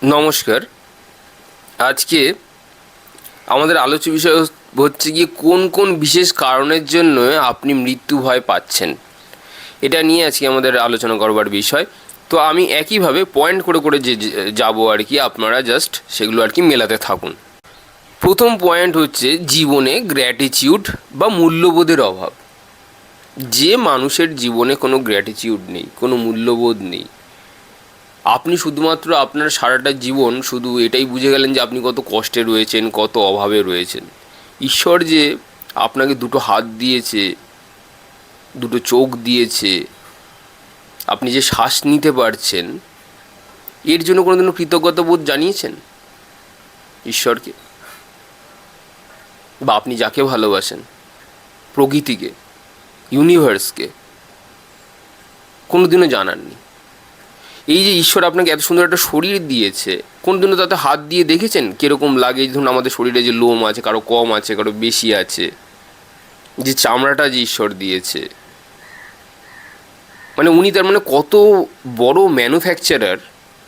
নমস্কার। আজকে আমাদের আলোচ্য বিষয় হচ্ছে গিয়ে কোন কোন বিশেষ কারণের জন্য আপনি মৃত্যু ভয় পাচ্ছেন, এটা নিয়ে আজকে আমাদের আলোচনা করবার বিষয়। তো আমি একইভাবে পয়েন্ট করে করে যে যাবো আর কি, আপনারা জাস্ট সেগুলো আর কি মেলাতে থাকুন। প্রথম পয়েন্ট হচ্ছে জীবনে গ্র্যাটিটিউড বা মূল্যবোধের অভাব। যে মানুষের জীবনে কোনো গ্র্যাটিটিউড নেই, কোনো মূল্যবোধ নেই, আপনি শুধুমাত্র আপনার সারাটা জীবন শুধু এটাই বুঝে গেলেন যে আপনি কত কষ্টে রয়েছেন, কত অভাবে রয়েছেন। ঈশ্বর যে আপনাকে দুটো হাত দিয়েছে, দুটো চোখ দিয়েছে, আপনি যে শ্বাস নিতে পারছেন, এর জন্য কোনোদিনও কৃতজ্ঞতা বোধ জানিয়েছেন ঈশ্বরকে? বা আপনি যাকে ভালোবাসেন, প্রকৃতিকে, ইউনিভার্সকে, কোনোদিনও জানাননি? এই যে ঈশ্বর আপনাকে এত সুন্দর একটা শরীর দিয়েছে, কোনোদিনও তাতে হাত দিয়ে দেখেছেন কীরকম লাগে? ধরুন আমাদের শরীরে যে লোম আছে, কারো কম আছে, কারো বেশি আছে, যে চামড়াটা যে ঈশ্বর দিয়েছে, মানে উনি তার মানে কত বড় ম্যানুফ্যাকচারার,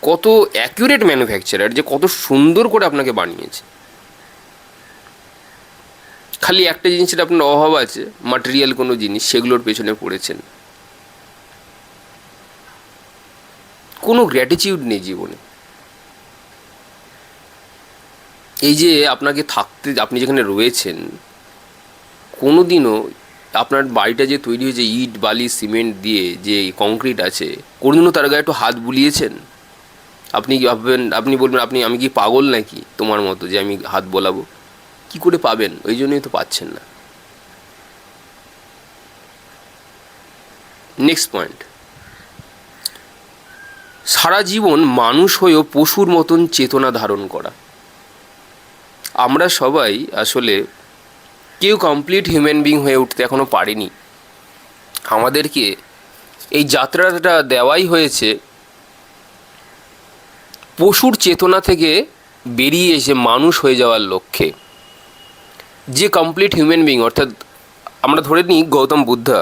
কত অ্যাকিউরেট ম্যানুফ্যাকচারার, যে কত সুন্দর করে আপনাকে বানিয়েছে। খালি একটা জিনিসের আপনার অভাব আছে, ম্যাটেরিয়াল কোনো জিনিস, সেগুলোর পেছনে পড়েছেন। কোনো গ্র্যাটিটিউড নেই জীবনে। এই যে আপনাকে থাকতে, আপনি যেখানে রয়েছেন, কোনো দিনও আপনার বাড়িটা যে তৈরি হয়েছে ইট বালি সিমেন্ট দিয়ে, যে কংক্রিট আছে, কোনোদিনও তার গায়ে একটু হাত বুলিয়েছেন? আপনি কি ভাববেন, আপনি বলবেন আমি কি পাগল নাকি তোমার মতো যে আমি হাত বোলাবো? কি করে পাবেন? ওই জন্যই তো পাচ্ছেন না। নেক্সট পয়েন্ট, সারা জীবন মানুষ হয়েও পশুর মতন চেতনা ধারণ করা। আমরা সবাই আসলে কেউ কমপ্লিট হিউম্যান বিং হয়ে উঠতে এখনও পারিনি। আমাদেরকে এই যাত্রাটা দেওয়াই হয়েছে পশুর চেতনা থেকে বেরিয়ে এসে মানুষ হয়ে যাওয়ার লক্ষ্যে। যে কমপ্লিট হিউম্যান বিং, অর্থাৎ আমরা ধরে নিই গৌতম বুদ্ধা,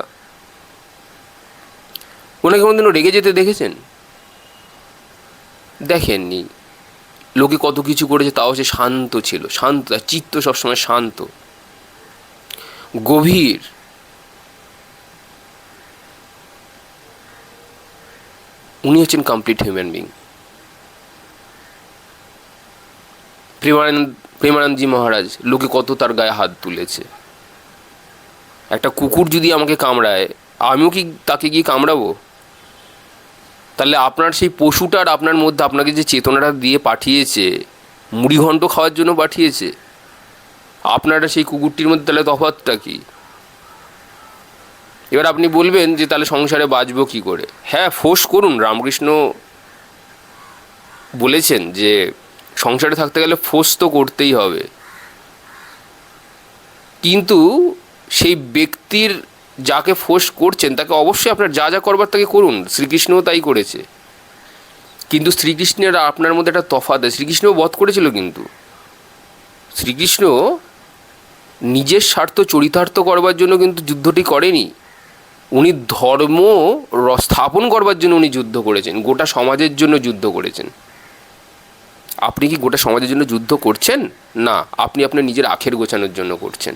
ওনাকে কোনোদিনও রেগে যেতে দেখেছেন? দেখেননি। লোকে কত কিছু করেছে, তাও সে শান্ত ছিল, শান্ত, চিত্ত সবসময় শান্ত, গভীর। উনি হচ্ছেন কমপ্লিট হিউম্যান বিং। প্রেমানন্দজি মহারাজ, লোকে কত তার গায়ে হাত তুলেছে। একটা কুকুর যদি আমাকে কামড়ায়, আমিও কি তাকে গিয়ে কামড়াবো? তাহলে আপনার সেই পশুটার আপনার মধ্যে আপনাকে যে চেতনাটা দিয়ে পাঠিয়েছে, মুড়িঘণ্ট খাওয়ার জন্য পাঠিয়েছে, আপনারা সেই কুকুরটির মধ্যে তাহলে তফাৎটা কী? এবার আপনি বলবেন যে তাহলে সংসারে বাঁচবো কী করে? হ্যাঁ, ফোর্স করুন। রামকৃষ্ণ বলেছেন যে সংসারে থাকতে গেলে ফোর্স তো করতেই হবে, কিন্তু সেই ব্যক্তির যাকে ফোর্স করছেন তাকে অবশ্যই আপনার যা যা করবার তাকে করুন। শ্রীকৃষ্ণও তাই করেছে। কিন্তু শ্রীকৃষ্ণের আপনার মধ্যে একটা তফাৎ আছে। শ্রীকৃষ্ণও বধ করেছিল, কিন্তু শ্রীকৃষ্ণ নিজের স্বার্থ চরিতার্থ করবার জন্য কিন্তু যুদ্ধটি করেনি। উনি ধর্ম স্থাপন করবার জন্য উনি যুদ্ধ করেছেন, গোটা সমাজের জন্য যুদ্ধ করেছেন। আপনি কি গোটা সমাজের জন্য যুদ্ধ করছেন? না, আপনি আপনার নিজের আখের গোছানোর জন্য করছেন।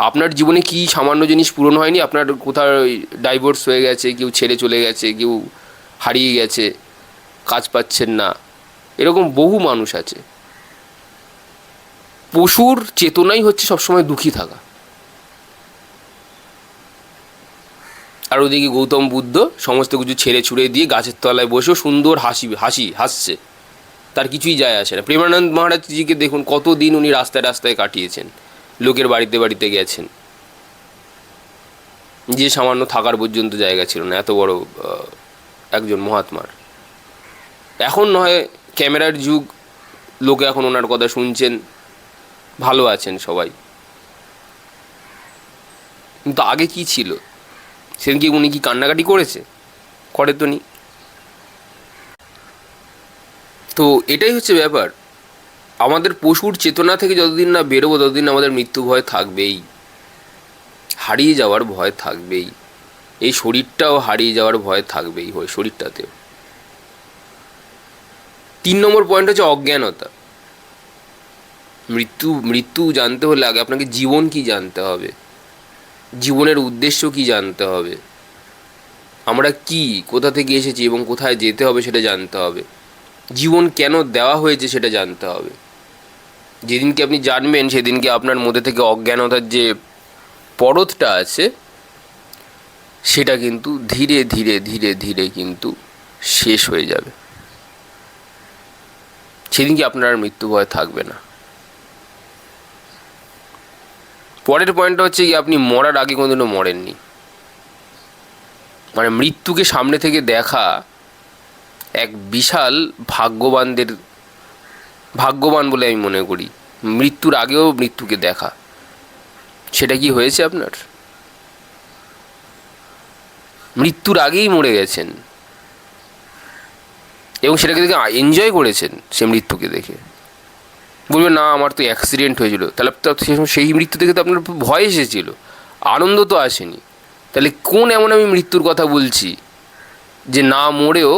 আপনার জীবনে কি সামান্য জিনিস পূরণ হয়নি? আপনার কোথাও ডাইভোর্স হয়ে গেছে, কেউ ছেড়ে চলে গেছে, কেউ হারিয়ে গেছে, কাজ পাচ্ছেন না, এরকম বহু মানুষ আছে। পশুর চেতনাই হচ্ছে সবসময় দুঃখী থাকা। আর ওদিকে গৌতম বুদ্ধ সমস্ত কিছু ছেড়ে ছুড়ে দিয়ে গাছের তলায় বসেও সুন্দর হাসছে, তার কিছুই যায় আসে না। প্রেমানন্দ মহারাজজিকে দেখুন, কত দিন উনি রাস্তায় রাস্তায় কাটিয়েছেন, লোকের বাড়িতে বাড়িতে গেছেন, যে সামান্য থাকার পর্যন্ত জায়গা ছিল না এত বড় একজন মহাত্মার। এখন নয় ক্যামেরার যুগ, লোকে এখন ওনার কথা শুনছেন, ভালো আছেন সবাই, কিন্তু আগে কি ছিল? সেদিন কি উনি কি কান্নাকাটি করেছে? করে তো নি। তো এটাই হচ্ছে ব্যাপার। আমাদের পশুর চেতনা থেকে যতদিন না বেরোবো, ততদিন আমাদের মৃত্যু ভয় থাকবেই, হারিয়ে যাওয়ার ভয় থাকবেই। এই শরীরটাও হারিয়ে যাওয়ার ভয় থাকবেই, হয় শরীরটাতেও। 3 নম্বর পয়েন্ট হচ্ছে অজ্ঞানতা। মৃত্যু জানতে হলে আগে আপনাকে জীবন কি জানতে হবে, জীবনের উদ্দেশ্য কি জানতে হবে, আমরা কি, কোথা থেকে এসেছি এবং কোথায় যেতে হবে সেটা জানতে হবে, জীবন কেন দেওয়া হয়েছে সেটা জানতে হবে। যেদিনকে আপনি জানবেন সেদিনকে আপনার মধ্যে থেকে অজ্ঞানতার যে পরতটা আছে সেটা কিন্তু ধীরে ধীরে ধীরে ধীরে কিন্তু শেষ হয়ে যাবে। সেদিনকে আপনার আর মৃত্যু ভয় থাকবে না। পরের পয়েন্টটা হচ্ছে কি, আপনি মরার আগে কোনোদিনও মরেননি। মানে মৃত্যুকে সামনে থেকে দেখা এক বিশাল ভাগ্যবান বলে আমি মনে করি। মৃত্যুর আগেও মৃত্যুকে দেখা, সেটা কি হয়েছে আপনার? মৃত্যুর আগেই মরে গেছেন এবং সেটাকে দেখে এনজয় করেছেন। সে মৃত্যুকে দেখে বলবে না আমার তো অ্যাক্সিডেন্ট হয়েছিল, তাহলে তো সেই মৃত্যু থেকে তো আপনার ভয় এসেছিল, আনন্দ তো আসেনি। তাহলে কোন এমন আমি মৃত্যুর কথা বলছি যে না মরেও,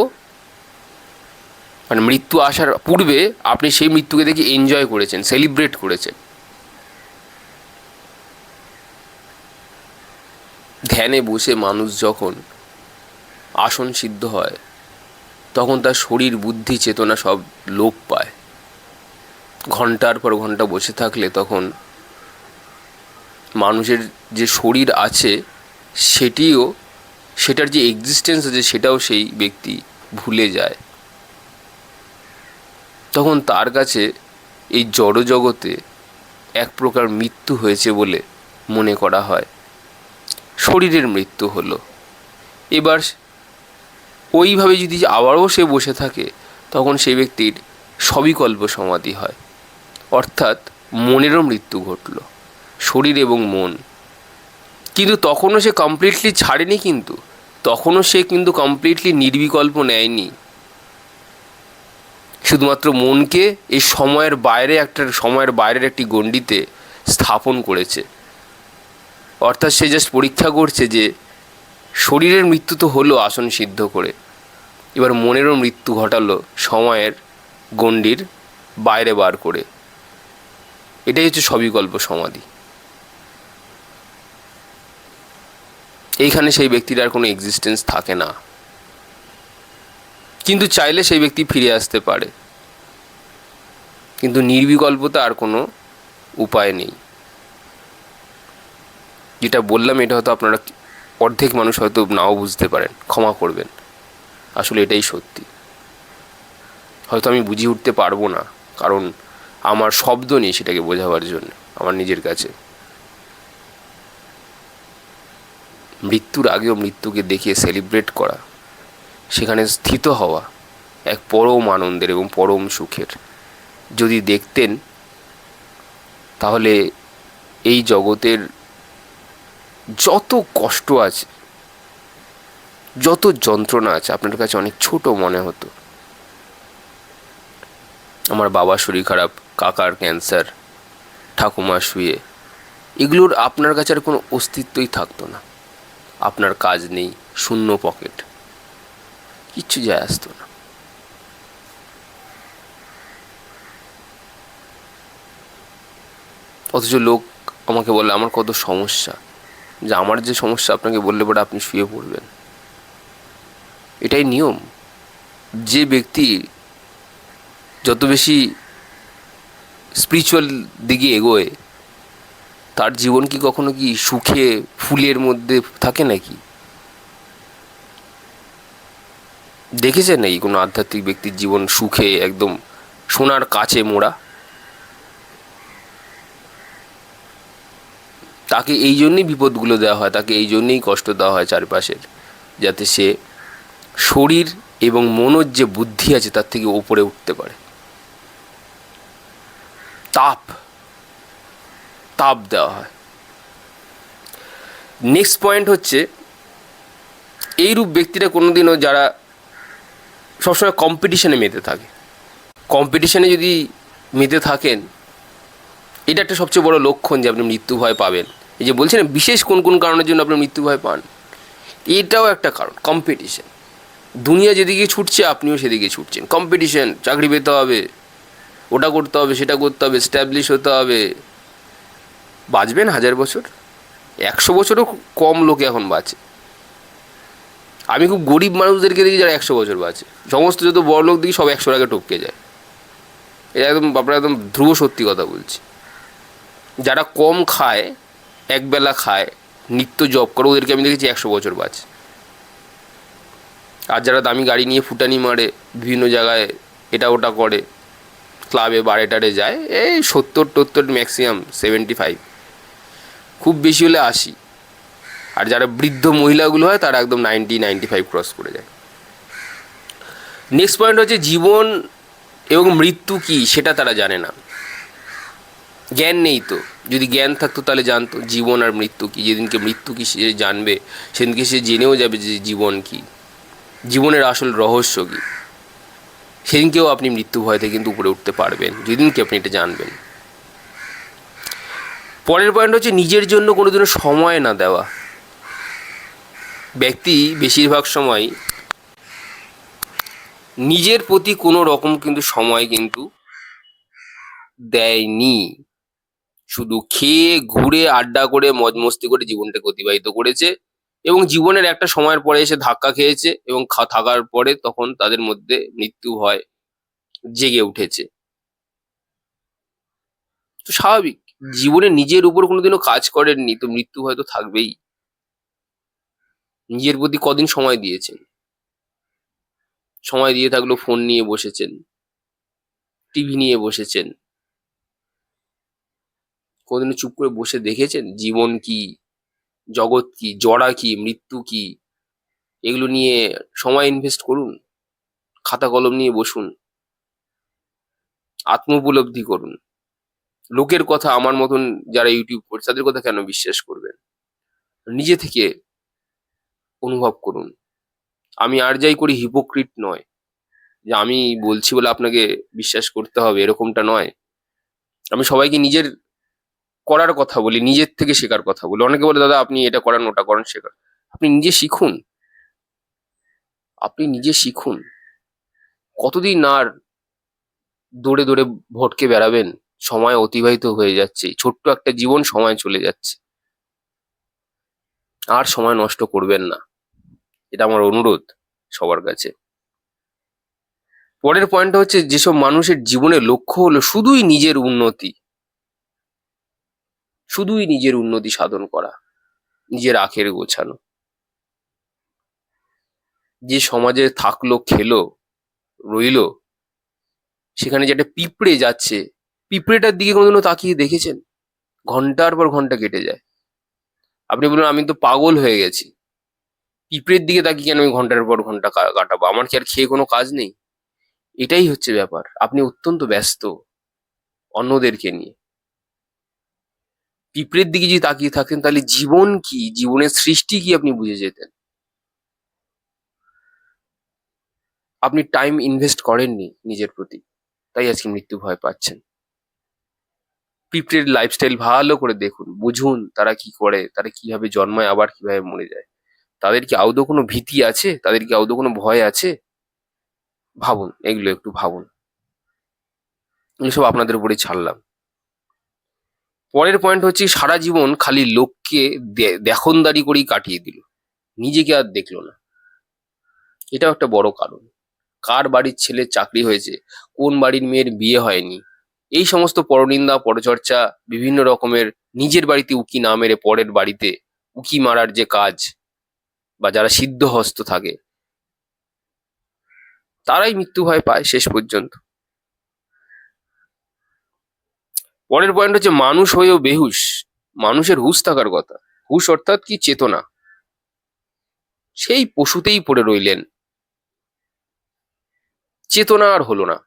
মানে মৃত্যু আসার পূর্বে আপনি সেই মৃত্যুকে দেখে এনজয় করেছেন, সেলিব্রেট করেছেন। ধ্যানে বসে মানুষ যখন আসন সিদ্ধ হয় তখন তার শরীর বুদ্ধি চেতনা সব লোপ পায়। ঘন্টার পর ঘন্টা বসে থাকলে তখন মানুষের যে শরীর আছে সেটার যে এক্সিস্টেন্স আছে সেটাও সেই ব্যক্তি ভুলে যায়। তখন তার কাছে এই জড়জগতে এক প্রকার মৃত্যু হয়েছে বলে মনে করা হয়, শরীরের মৃত্যু হলো। এবার ওইভাবে যদি আবারও সে বসে থাকে তখন সেই ব্যক্তির সবিকল্প সমাধি হয়, অর্থাৎ মনেরও মৃত্যু ঘটল, শরীর এবং মন। কিন্তু তখনও সে কমপ্লিটলি ছাড়েনি, কিন্তু তখনও সে কিন্তু কমপ্লিটলি নির্বিকল্প নেয়নি। শুধুমাত্র মনকে এই সময়ের বাইরের একটি গণ্ডিতে স্থাপন করেছে। অর্থাৎ সে জাস্ট পরীক্ষা করছে যে শরীরের মৃত্যু তো হলো আসন সিদ্ধ করে, এবার মনেরও মৃত্যু ঘটালো সময়ের গণ্ডির বাইরে বার করে। এটাই হচ্ছে সবিকল্প সমাধি। এইখানে সেই ব্যক্তির আর কোনো এক্সিস্টেন্স থাকে না, কিন্তু চাইলে সেই ব্যক্তি ফিরে আসতে পারে। কিন্তু নির্বিকল্পতা আর কোনো উপায় নেই। যেটা বললাম এটা হয়তো আপনারা অর্ধেক মানুষ হয়তো নাও বুঝতে পারেন, ক্ষমা করবেন, আসলে এটাই সত্যি। হয়তো আমি বুঝিয়ে উঠতে পারবো না, কারণ আমার শব্দ নেই সেটাকে বোঝাবার জন্য আমার নিজের কাছে। মৃত্যুর আগেও মৃত্যুকে দেখিয়ে সেলিব্রেট করা, সেখানে স্থিত হওয়া এক পরম আনন্দের এবং পরম সুখের। যদি দেখতেন তাহলে এই জগতের যত কষ্ট আছে, যত যন্ত্রণা আছে আপনার কাছে অনেক ছোট মনে হতো। আমার বাবার শরীর খারাপ, কাকার ক্যান্সার, ঠাকুমার শুয়ে, এগুলোর আপনার কাছে আর কোনো অস্তিত্বই থাকতো না। আপনার কাজ নেই, শূন্য পকেট, কিচ্ছু যায় আসতো না। অথচ লোক আমাকে বলে আমার কত সমস্যা, যে আমার যে সমস্যা আপনাকে বললে পরে আপনি শুয়ে পড়বেন। এটাই নিয়ম। যে ব্যক্তি যত বেশি স্পিরিচুয়াল দিকে এগোয় তার জীবন কি কখনো কি সুখে ফুলের মধ্যে থাকে নাকি? দেখেছেন নাকি কোনো আধ্যাত্মিক ব্যক্তির জীবন সুখে একদম সোনার কাছে মোড়া? তাকে এই জন্যই বিপদগুলো দেওয়া হয়, তাকে এই জন্যই কষ্ট দেওয়া হয় চারপাশের, যাতে সে শরীর এবং মনের যে বুদ্ধি আছে তার থেকে ওপরে উঠতে পারে। তাপ দেওয়া হয়। নেক্সট পয়েন্ট হচ্ছে, এইরূপ ব্যক্তিরা কোনোদিনও যারা সবসময় কম্পিটিশনে মেতে থাকে, কম্পিটিশনে যদি মেতে থাকেন, এটা একটা সবচেয়ে বড় লক্ষণ যে আপনি মৃত্যু ভয় পাবেন। এই যে বলছেন বিশেষ কোন কোন কারণের জন্য আপনি মৃত্যু ভয় পান, এটাও একটা কারণ, কম্পিটিশন। দুনিয়া যেদিকে ছুটছে আপনিও সেদিকে ছুটছেন, কম্পিটিশন, চাকরি পেতে হবে, ওটা করতে হবে, সেটা করতে হবে, স্ট্যাবলিশ হতে হবে। বাঁচবেন 1000 বছর? 100 বছরও কম লোকে এখন বাঁচে। আমি খুব গরিব মানুষদেরকে দেখি যারা 100 বছর বাঁচে। সমস্ত যত বড় লোক দেখি সব 100-র আগে টপকে যায়। এটা একদম আপনার একদম ধ্রুব সত্যি কথা বলছি। যারা কম খায়, একবেলা খায়, নিত্য জব করে, ওদেরকে আমি দেখেছি 100 বছর বাঁচে। আর যারা দামি গাড়ি নিয়ে ফুটানি মারে, বিভিন্ন জায়গায় এটা ওটা করে, ক্লাবে বারে টারে যায়, এই 70-70, ম্যাক্সিমাম 75, খুব বেশি হলে 80। আর যারা বৃদ্ধ মহিলাগুলো হয় তারা একদম 90-95 ক্রস করে যায়। নেক্সট পয়েন্ট হচ্ছে জীবন এবং মৃত্যু কী সেটা তারা জানে না। জ্ঞান নেই তো। যদি জ্ঞান থাকতো তাহলে জানতো জীবন আর মৃত্যু কী। যেদিনকে মৃত্যু কী সে জানবে, সেদিনকে সে জেনেও যাবে যে জীবন কী, জীবনের আসল রহস্য কী। সেদিনকেও আপনি মৃত্যু ভয় থেকে কিন্তু উপরে উঠতে পারবেন, যেদিনকে আপনি এটা জানবেন। পরের পয়েন্ট হচ্ছে নিজের জন্য কোনোদিনও সময় না দেওয়া। ব্যক্তি বেশিরভাগ সময় নিজের প্রতি কোনো রকম কিন্তু সময় কিন্তু দেয়নি। শুধু খেয়ে ঘুরে আড্ডা করে মজ মস্তি করে জীবনটাকে অতিবাহিত করেছে, এবং জীবনের একটা সময়ের পরে এসে ধাক্কা খেয়েছে, এবং থাকার পরে তখন তাদের মধ্যে মৃত্যু ভয় জেগে উঠেছে। তো স্বাভাবিক, জীবনে নিজের উপর কোনোদিনও কাজ করেননি তো মৃত্যু ভয় তো থাকবেই। নিজের প্রতি কদিন সময় দিয়েছেন? সময় দিয়ে থাকলেও ফোন নিয়ে বসেছেন, টিভি নিয়ে বসেছেন। কোনদিনও চুপ করে বসে দেখেছেন জীবন কি, জগৎ কি, জড়া কি, মৃত্যু কি? এগুলো নিয়ে সময় ইনভেস্ট করুন, খাতা কলম নিয়ে বসুন, আত্ম উপলব্ধি করুন। লোকের কথা, আমার মতন যারা ইউটিউব করছে তাদের কথা কেন বিশ্বাস করবেন? নিজে থেকে অনুভব করুন। আমি আর যাই করি হিপোক্রিট নয়, যে আমি বলছি বলে আপনাকে বিশ্বাস করতে হবে এরকমটা নয়। আমি সবাইকে নিজের করার কথা বলি, নিজের থেকে শেখার কথা বলি। অনেকে বলে দাদা আপনি এটা করেন, ওটা করেন, শেখার। আপনি নিজে শিখুন, আপনি নিজে শিখুন। কতদিন আর দৌড়ে দৌড়ে ভটকে বেড়াবেন? সময় অতিবাহিত হয়ে যাচ্ছে, ছোট্ট একটা জীবন, সময় চলে যাচ্ছে। আর সময় নষ্ট করবেন না, এটা আমার অনুরোধ সবার কাছে। পরের পয়েন্ট হচ্ছে যেসব মানুষের জীবনের লক্ষ্য হলো শুধুই নিজের উন্নতি, শুধুই নিজের উন্নতি সাধন করা, নিজের আখের গোছানো, যে সমাজে থাকলো, খেলো, রইলো, সেখানে যে একটা পিঁপড়ে যাচ্ছে, পিঁপড়েটার দিকে কোনোদিনও তাকিয়ে দেখেছেন? ঘন্টার পর ঘন্টা কেটে যায়। আপনি বলুন আমি তো পাগল হয়ে গেছি, পিঁপড়ের দিকে তাকিয়ে কেন আমি ঘন্টার পর ঘন্টা কাটাবো? আমার কি আর খেয়ে কোনো কাজ নেই? এটাই হচ্ছে ব্যাপার। আপনি অত্যন্ত ব্যস্ত অন্যদেরকে নিয়ে। পিঁপড়ের দিকে যদি তাকিয়ে থাকতেন তাহলে জীবন কি, জীবনের সৃষ্টি কি আপনি বুঝে যেতেন। আপনি টাইম ইনভেস্ট করেননি নিজের প্রতি, তাই আজকে মৃত্যু ভয় পাচ্ছেন। পিঁপড়ের লাইফস্টাইল ভালো করে দেখুন, বুঝুন তারা কি করে, তারা কিভাবে জন্মায় আবার কিভাবে মরে যায়। তাদের কি আদৌ কোনো ভীতি আছে? তাদের কি আদৌ কোনো ভয় আছে? ভাবুন, এগুলো একটু ভাবুন। এসব আপনাদের উপরেই ছাড়লাম। পরের পয়েন্ট হচ্ছে সারা জীবন খালি লোককে দেখনদারি করেই কাটিয়ে দিল, নিজেকে আর দেখলো না। এটাও একটা বড় কারণ। কার বাড়ির ছেলের চাকরি হয়েছে, কোন বাড়ির মেয়ের বিয়ে হয়নি, এই সমস্ত পরনিন্দা, পরচর্চা, বিভিন্ন রকমের নিজের বাড়িতে উকি না মেরে পরের বাড়িতে উকি মারার যে কাজ, বা যারা সিদ্ধহস্ত থাকে, তারাই মৃত্যু ভয় পায় শেষ পর্যন্ত। পরের পয়েন্ট হচ্ছে মানুষ হয়েও বেহুশ। মানুষের হুঁশ থাকার কথা। হুঁশ অর্থাৎ কি? চেতনা। সেই পশুতেই পড়ে রইলেন, চেতনা আর হলো না।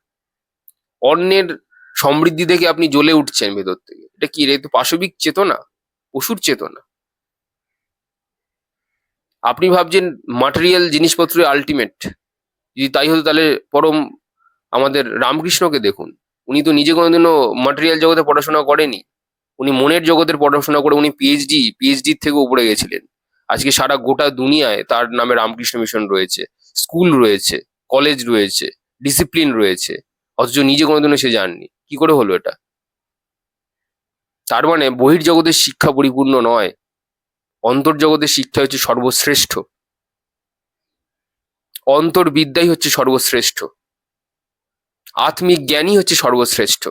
অন্যের সমৃদ্ধি দেখে আপনি জ্বলে উঠছেন ভেতর থেকে, এটা কি রে? তো পাশবিক চেতনা, পশুর চেতনা। আপনি ভাবছেন মাটেরিয়াল জিনিসপত্র আলটিমেট। যদি তাই হতো তাহলে পরম আমাদের রামকৃষ্ণকে দেখুন। উনি তো নিজে কোনোদিনও মাটেরিয়াল জগতে পড়াশোনা করেনি। উনি মনের জগতের পড়াশোনা করে উনি পিএইচডির থেকে উপরে গেছিলেন। আজকে সারা গোটা দুনিয়ায় তার নামে রামকৃষ্ণ মিশন রয়েছে, স্কুল রয়েছে, কলেজ রয়েছে, ডিসিপ্লিন রয়েছে, অথচ নিজে কোনোদিনও সে যাননি। কি করে হলো এটা? তার মানে বহির্জগতের শিক্ষা পরিপূর্ণ নয়, অন্তর্জগতের শিক্ষা হচ্ছে সর্বশ্রেষ্ঠ, অন্তর্বিদ্যাই হচ্ছে সর্বশ্রেষ্ঠ, আত্মিক জ্ঞানই হচ্ছে সর্বশ্রেষ্ঠ।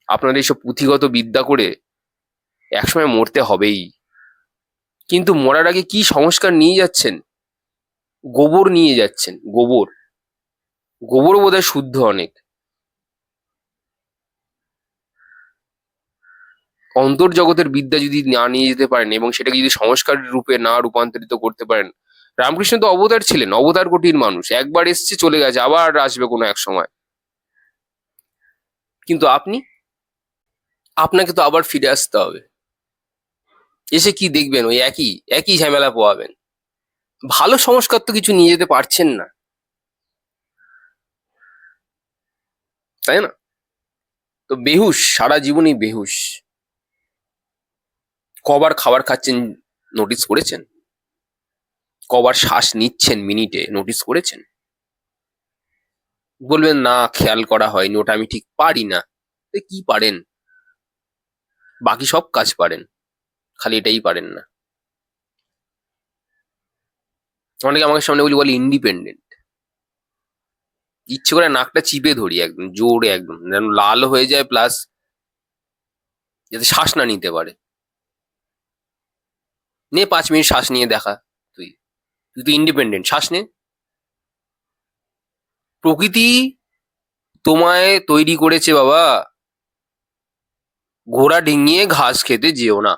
আপনাদের এইসব পুঁথিগত বিদ্যা করে একসময় মরতে হবেই। কিন্তু মরার আগে কি সংস্কার নিয়ে যাচ্ছেন? গোবর নিয়ে যাচ্ছেন, গোবর। গোবরও বোধহয় শুদ্ধ অনেক। অন্তর্জগতের বিদ্যা যদি না নিয়ে যেতে পারেন এবং সেটাকে যদি সংস্কার রূপে না রূপান্তরিত করতে পারেন, রামকৃষ্ণ তো অবতার ছিলেন, অবতার কোটির মানুষ, একবার এসছে চলে গেছে, আবার আসবে কোনো এক সময়। কিন্তু আপনি, আপনাকে তো আবার ফিরে আসতে হবে। এসে কি দেখবেন? ওই একই একই ঝামেলা পোয়াবেন। ভালো সংস্কার তো কিছু নিয়ে যেতে পারছেন না, তাই না? তো বেহুশ, সারা জীবনই বেহুশ। কবার খাবার খাচ্ছেন নোটিস করেছেন? কবার শ্বাস নিচ্ছেন মিনিটে নোটিস করেছেন? বলবেন না খেয়াল করা হয়নি, ওটা আমি ঠিক পারি না। কি পারেন? বাকি সব কাজ পারেন, খালি এটাই পারেন না। অনেকে আমাকে সামনে বলে ইন্ডিপেন্ডেন্ট, ইচ্ছে করে নাকটা চিপে ধরি একদম জোরে, একদম যেন লাল হয়ে যায়, প্লাস যাতে শ্বাস না নিতে পারে। নে 5 মিনিট শ্বাস নিয়ে দেখা। তুই তুই তো ইন্ডিপেন্ডেন্ট, শ্বাস নে। প্রকৃতি তোমায় তৈরি করেছে বাবা, ঘোড়া ডিঙিয়ে ঘাস খেতে যেও না,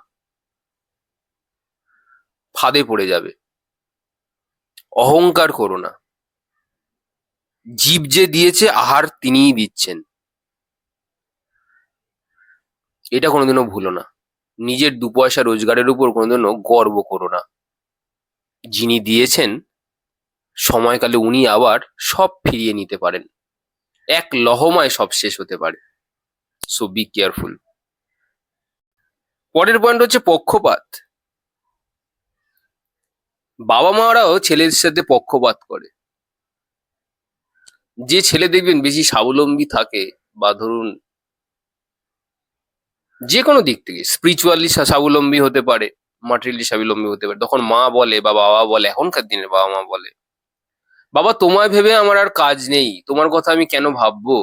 ফাঁদে পড়ে যাবে। অহংকার করো না, জীব যে দিয়েছে আহার তিনিই দিচ্ছেন, এটা কোনোদিনও ভুলো না। নিজের 2 পয়সা রোজগারের উপর কোনোদিনও গর্ব করো না। যিনি দিয়েছেন, সময়কালে উনি আবার সব ফিরিয়ে নিতে পারেন, এক লহমায় সব শেষ হতে পারে। So be careful. পরের পয়েন্ট হচ্ছে পক্ষপাত। বাবা মারাও ছেলের সাথে পক্ষপাত করে। যে ছেলে দেখবেন বেশি স্বাবলম্বী থাকে, বা ধরুন যে কোনো দিক থেকে স্পিরিচুয়ালি স্বাবলম্বী হতে পারে, মাটেরিয়ালি স্বাবলম্বী হতে পারে, তখন মা বলে বা বাবা বলে, এখনকার দিনের বাবা মা বলে, বাবা তোমায় ভেবে আমার আর কাজ নেই, তোমার কথা আমি কেন ভাববো,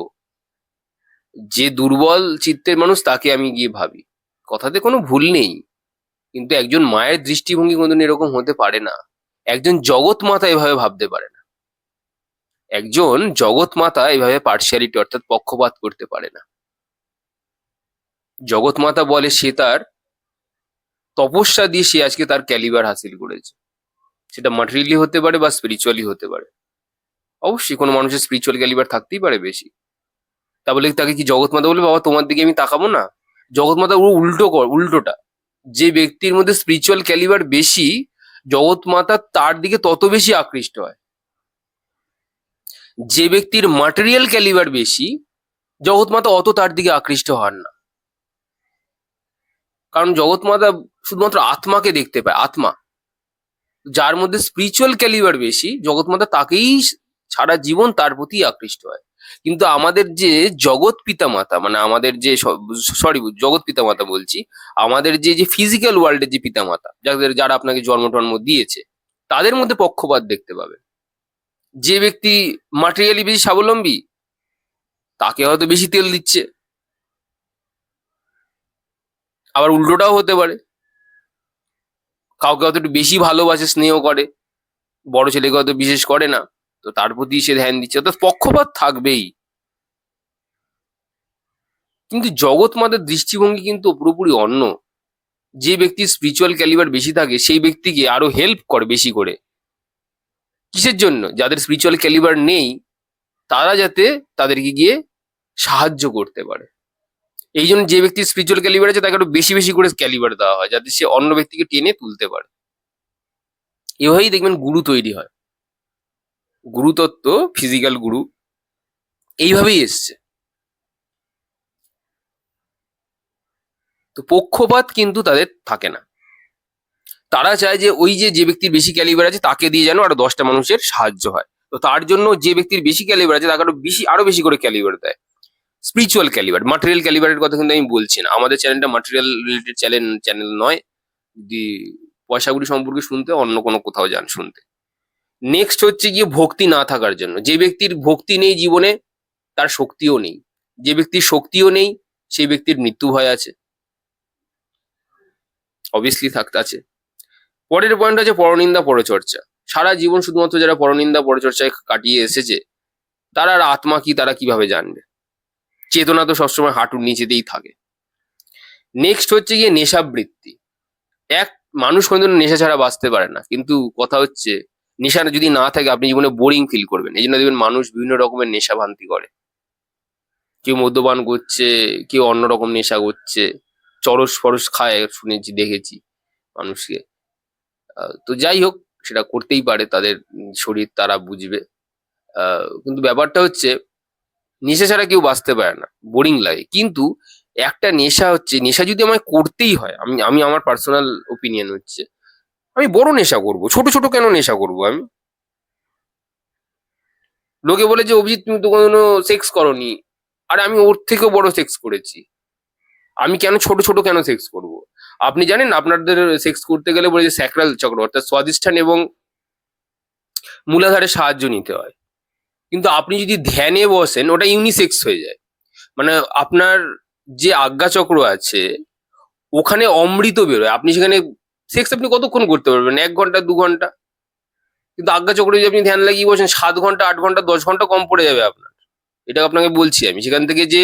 যে দুর্বল চিত্তের মানুষ তাকে আমি গিয়ে ভাবি। কথাতে কোনো ভুল নেই, কিন্তু একজন মায়ের দৃষ্টিভঙ্গি কোনোদিন এরকম হতে পারে না। একজন জগৎ মাতা এভাবে ভাবতে পারে না, একজন জগৎ মাতা এভাবে পার্সিয়ালিটি অর্থাৎ পক্ষপাত করতে পারে না। জগৎ মাতা বলে সে তার তপস্যা দিয়ে সে আজকে তার ক্যালিবার হাসিল করেছে, সেটা ম্যাটেরিয়ালি হতে পারে বা স্পিরিচুয়ালি হতে পারে। অবশ্যই কোনো মানুষের স্পিরিচুয়াল ক্যালিবার থাকতেই পারে বেশি, তা বলে তাকে কি জগৎ মাতা বলবে বাবা তোমার দিকে আমি তাকাবো না? জগৎ মাতা ও উল্টোটা, যে ব্যক্তির মধ্যে স্পিরিচুয়াল ক্যালিবার বেশি, জগৎ মাতা তার দিকে তত বেশি আকৃষ্ট হয়। যে ব্যক্তির ম্যাটেরিয়াল ক্যালিবার বেশি, জগৎ মাতা অত তার দিকে আকৃষ্ট হন না। কারণ জগৎ মাতা শুধুমাত্র আত্মাকে দেখতে পায়, আত্মা। যার মধ্যে স্পিরিচুয়াল ক্যালিবার বেশি, জগৎ মাতা তাকেই সারা জীবন তার প্রতি আকৃষ্ট হয়। কিন্তু আমাদের যে জগৎ পিতা মাতা, মানে আমাদের যে, সরি জগৎ পিতা মাতা বলছি, আমাদের যে যে ফিজিক্যাল ওয়ার্ল্ডের যে পিতা মাতা, যারা আপনাকে জন্ম টন্ম দিয়েছে, তাদের মধ্যে পক্ষপাত দেখতে পাবে। যে ব্যক্তি ম্যাটেরিয়ালি বেশি স্বাবলম্বী, তাকে হয়তো বেশি তেল দিচ্ছে। আবার উল্টোটাও হতে পারে, কাউকে হয়তো একটু বেশি ভালোবাসে, স্নেহ করে, বড় ছেলেকে হয়তো বিশেষ করে না, তো তার প্রতি সে ধ্যান দিচ্ছে, অর্থাৎ পক্ষপাত থাকবেই। কিন্তু জগৎ মাতার দৃষ্টিভঙ্গি কিন্তু পুরোপুরি অন্য। যে ব্যক্তির স্পিরিচুয়াল ক্যালিবার বেশি থাকে, সেই ব্যক্তিকে আরো হেল্প করে বেশি করে। কিসের জন্য? যাদের স্পিরিচুয়াল ক্যালিবার নেই, তারা যাতে তাদেরকে গিয়ে সাহায্য করতে পারে। এই জন্য যে ব্যক্তির স্পিরিচুয়াল ক্যালিবার আছে তাকে আরো বেশি বেশি করে ক্যালিবার দেওয়া হয়, যাতে সে অন্য ব্যক্তিকে টেনে তুলতে পারে। এভাবেই দেখবেন গুরু তৈরি হয়। গুরুতত্ত্ব, ফিজিক্যাল গুরু, এইভাবেই এসছে। তো পক্ষপাত কিন্তু তাদের থাকে না। তারা চায় যে ওই যে ব্যক্তির বেশি ক্যালিবার আছে তাকে দিয়ে যেন আরো 10টা মানুষের সাহায্য হয়। তো তার জন্য যে ব্যক্তির বেশি ক্যালিবার আছে তাকে আরো বেশি করে ক্যালিবার দেয়। স্পিরিচুয়াল ক্যালিবার, মাটেরিয়াল ক্যালিবারের কথা কিন্তু আমি বলছি না। আমাদের চ্যানেলটা মাটেরিয়াল রিলেটেড চ্যানেল নয়। যদি পয়সাগুলি সম্পর্কে শুনতে অন্য কোনো কোথাও যান শুনতে। নেক্সট হচ্ছে গিয়ে ভক্তি না থাকার জন্য। যে ব্যক্তির ভক্তি নেই জীবনে, তার শক্তিও নেই। যে ব্যক্তির শক্তিও নেই, সেই ব্যক্তির মৃত্যু ভয় আছে, অবভিয়াসলি থাকতে আছে। পরের পয়েন্ট হচ্ছে পরনিন্দা পরচর্চা। সারা জীবন শুধুমাত্র যারা পরনিন্দা পরচর্চায় কাটিয়ে এসেছে, তারা আর আত্মা কি তারা কিভাবে জানবে? চেতনা তো সবসময় হাঁটুর নিচেতেই থাকে। নেক্সট হচ্ছে গিয়ে নেশাবৃত্তি। এক মানুষ কোনোদিন নেশা ছাড়া বাঁচতে পারে না, কিন্তু কথা হচ্ছে নেশা যদি না থাকে আপনি জীবনে বোরিং ফিল করবেন। এই জন্য দেখবেন মানুষ বিভিন্ন রকমের নেশা ভান্তি করে। কেউ মদ্যপান করছে, কেউ অন্যরকম নেশা করছে, চরস ফরস খায়, শুনেছি দেখেছি মানুষকে। তো যাই হোক, সেটা করতেই পারে, তাদের শরীর তারা বুঝবে। কিন্তু ব্যাপারটা হচ্ছে নেশা ছাড়া কেউ বাঁচতে পারে না, বোরিং লাগে। কিন্তু একটা নেশা হচ্ছে, নেশা যদি আমায় করতেই হয়, আমি আমি আমার পার্সোনাল ওপিনিয়ন হচ্ছে আমি বড় নেশা করব, ছোট ছোট কেন নেশা করব আমি? লোকে বলে যে অভিজিৎ তুমি তো কোনো সেক্স করনি, আর আমি ওর থেকেও বড় সেক্স করেছি, আমি কেন ছোট ছোট কেন সেক্স করব? আপনি জানেন আপনাদের সেক্স করতে গেলে বলে যে স্যাক্রাল চক্র অর্থাৎ স্বাধিষ্ঠান এবং মূলাধারে সাহায্য নিতে হয়। কিন্তু আপনি যদি ধ্যানে বসেন ওটা ইউনিসেক্স হয়ে যায়। মানে আপনার যে আজ্ঞাচক্র আছে ওখানে অমৃত বেরোয়। আপনি সেখানে সেক্স আপনি কতক্ষণ করতে পারবেন? 1 ঘন্টা 2 ঘন্টা। কিন্তু আজ্ঞাচক্রে যদি আপনি ধ্যান লাগিয়ে বসেন 7 ঘন্টা 8 ঘন্টা 10 ঘন্টা কম পড়ে যাবে আপনার। এটা আপনাকে বলছি আমি। সেখান থেকে যে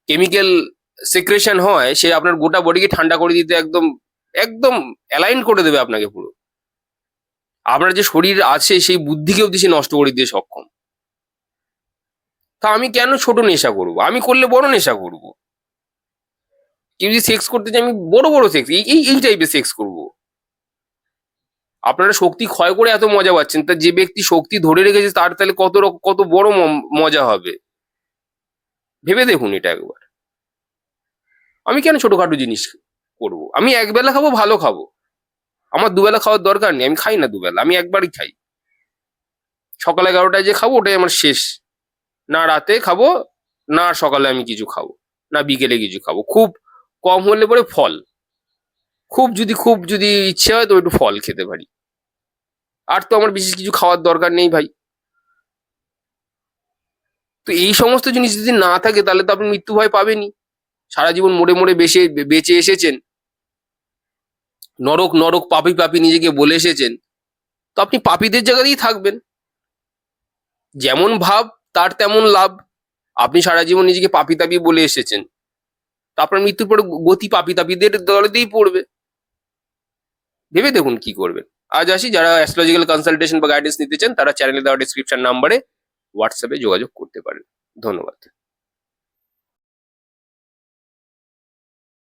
কেমিক্যাল সেক্রেশন হয় সে আপনার গোটা বডিকে ঠান্ডা করে দিতে একদম একদম অ্যালাইন করে দেবে আপনাকে পুরো। আপনার যে শরীর আছে সেই বুদ্ধিকে অব্দি সে নষ্ট করে দিতে সক্ষম। তা আমি কেন ছোট নেশা করব? আমি করলে বড় নেশা করব। কেউ যদি সেক্স করতে চায় আমি বড় বড় সেক্স, এই টাইপের সেক্স করব। আপনারা শক্তি ক্ষয় করে এত মজা পাচ্ছেন, তা যে ব্যক্তি শক্তি ধরে রেখেছে তার তাহলে কত বড় মজা হবে ভেবে দেখুন এটা একবার। আমি কেন ছোটখাটো জিনিস করব? আমি একবেলা খাবো, ভালো খাবো। আমার দুবেলা খাওয়ার দরকার নেই, আমি খাই না দুবেলা, আমি একবারই খাই। সকাল 11টায় যে খাবো ওটাই আমার শেষ। না রাতে খাবো, না সকালে আমি কিছু খাবো, না বিকেলে কিছু খাবো। খুব কম হলে পরে ফল, খুব যদি ইচ্ছে হয় তো একটু ফল খেতে পারি। আর তো আমার বিশেষ কিছু খাওয়ার দরকার নেই ভাই। তো এই সমস্ত জিনিস যদি না থাকে তাহলে তো আপনি মৃত্যু ভয় পাবেনই। সারা জীবন মরে মরে বেঁচে এসেছেন, নরক নরক পাপী পাপী নিজেকে বলে এসেছেন, তো আপনি পাপীদের জায়গাতেই থাকবেন। যেমন ভাব তার তেমন লাভ। আপনি সারা জীবন নিজেকে পাপী তাপী বলে এসেছেন, তো আপনার মৃত্যুর পরে গতি পাপী তাপীদের দলেতেই পড়বে। ভেবে দেখুন কি করবেন। আজ আসি, যারা অ্যাস্ট্রোলজিক্যাল কনসালটেশন বা গাইডেন্স নিতে চান তারা চ্যানেলে দেওয়া ডিসক্রিপশন নাম্বারে হোয়াটসঅ্যাপে যোগাযোগ করতে পারেন। ধন্যবাদ।